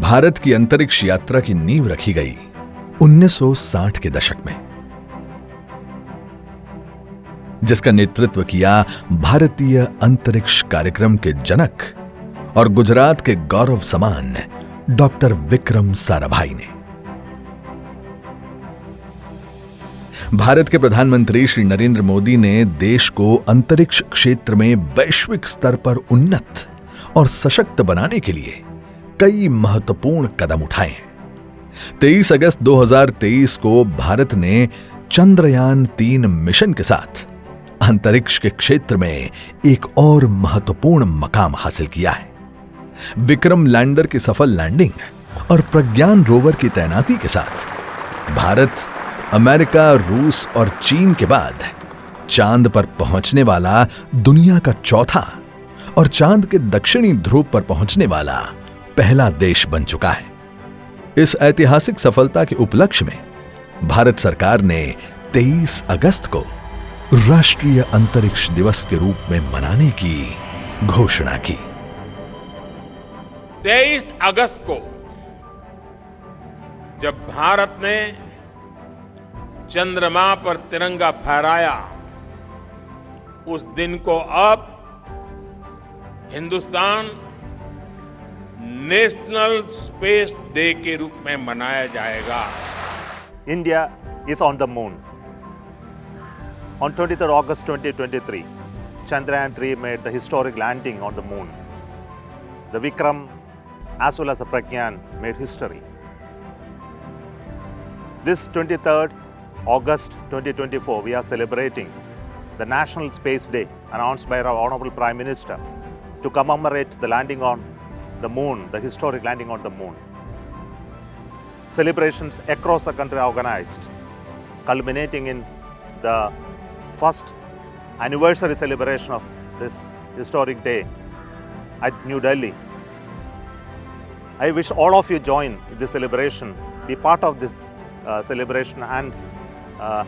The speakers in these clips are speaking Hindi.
भारत की अंतरिक्ष यात्रा की नींव रखी गई 1960 के दशक में, जिसका नेतृत्व किया भारतीय अंतरिक्ष कार्यक्रम के जनक और गुजरात के गौरव समान डॉक्टर विक्रम साराभाई ने। भारत के प्रधानमंत्री श्री नरेंद्र मोदी ने देश को अंतरिक्ष क्षेत्र में वैश्विक स्तर पर उन्नत और सशक्त बनाने के लिए कई महत्वपूर्ण कदम उठाए हैं। 23 अगस्त 2023 को भारत ने चंद्रयान 3 मिशन के साथ अंतरिक्ष के क्षेत्र में एक और महत्वपूर्ण मकाम हासिल किया है। विक्रम लैंडर की सफल लैंडिंग और प्रज्ञान रोवर की तैनाती के साथ भारत अमेरिका, रूस और चीन के बाद चांद पर पहुंचने वाला दुनिया का चौथा और चांद के दक्षिणी ध्रुव पर पहुंचने वाला पहला देश बन चुका है। इस ऐतिहासिक सफलता के उपलक्ष्य में भारत सरकार ने 23 अगस्त को राष्ट्रीय अंतरिक्ष दिवस के रूप में मनाने की घोषणा की। 23 अगस्त को जब भारत ने चंद्रमा पर तिरंगा फहराया, उस दिन को अब हिंदुस्तान नेशनल स्पेस डे के रूप में मनाया जाएगा। India is on the moon. On 23rd August 2023, Chandrayaan 3 made the historic landing on the moon. The Vikram as well as the Pragyan made history. This 23rd August 2024, we are celebrating the National Space Day announced by our Honorable Prime Minister to commemorate the landing on the moon, the historic landing on the moon. Celebrations across the country are organized, culminating in the first anniversary celebration of this historic day at New Delhi. I wish all of you join this celebration, be part of this celebration and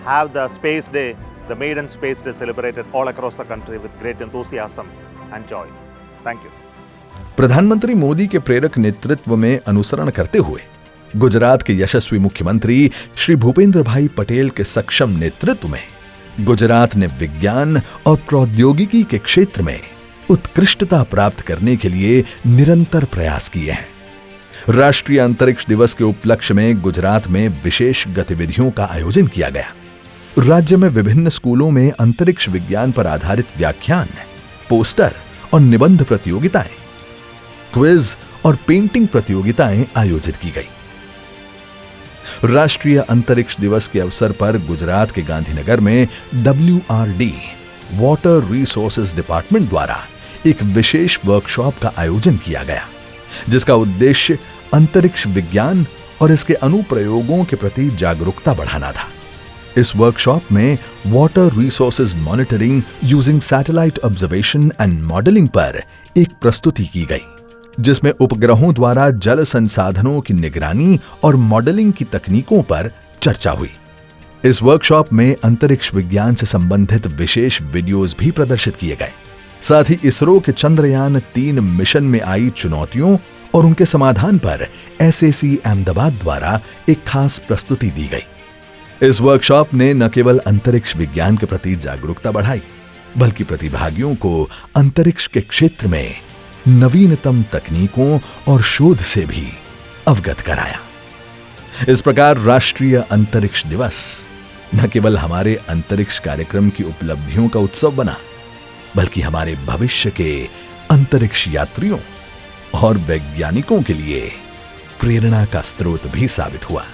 have the Space Day, the maiden Space Day celebrated all across the country with great enthusiasm and joy. Thank you. प्रधानमंत्री मोदी के प्रेरक नेतृत्व में अनुसरण करते हुए गुजरात के यशस्वी मुख्यमंत्री श्री भूपेंद्र भाई पटेल के सक्षम नेतृत्व में गुजरात ने विज्ञान और प्रौद्योगिकी के क्षेत्र में उत्कृष्टता प्राप्त करने के लिए निरंतर प्रयास किए हैं। राष्ट्रीय अंतरिक्ष दिवस के उपलक्ष्य में गुजरात में विशेष गतिविधियों का आयोजन किया गया। राज्य में विभिन्न स्कूलों में अंतरिक्ष विज्ञान पर आधारित व्याख्यान, पोस्टर और निबंध प्रतियोगिताएं, क्विज और पेंटिंग प्रतियोगिताएं आयोजित की गई। राष्ट्रीय अंतरिक्ष दिवस के अवसर पर गुजरात के गांधीनगर में WRD वाटर रिसोर्सेज डिपार्टमेंट द्वारा एक विशेष वर्कशॉप का आयोजन किया गया, जिसका उद्देश्य अंतरिक्ष विज्ञान और इसके अनुप्रयोगों के प्रति जागरूकता बढ़ाना था। इस वर्कशॉप में water resources monitoring using satellite observation and modelling पर एक प्रस्तुति की गई, जिसमें उपग्रहों द्वारा जल संसाधनों की निगरानी और मॉडलिंग की तकनीकों पर चर्चा हुई। इस वर्कशॉप में अंतरिक्ष विज्ञान से संबंधित विशेष वीडियोज भी प्रदर्शित किए गए। साथ ही इसरो के चंद्रयान 3 मिशन में आई चुनौतियों और उनके समाधान पर SAC अहमदाबाद द्वारा एक खास प्रस्तुति दी गई। इस वर्कशॉप ने न केवल अंतरिक्ष विज्ञान के प्रति जागरूकता बढ़ाई, बल्कि प्रतिभागियों को अंतरिक्ष के क्षेत्र में नवीनतम तकनीकों और शोध से भी अवगत कराया। इस प्रकार राष्ट्रीय अंतरिक्ष दिवस न केवल हमारे अंतरिक्ष कार्यक्रम की उपलब्धियों का उत्सव बना, बल्कि हमारे भविष्य के अंतरिक्ष यात्रियों और वैज्ञानिकों के लिए प्रेरणा का स्रोत भी साबित हुआ।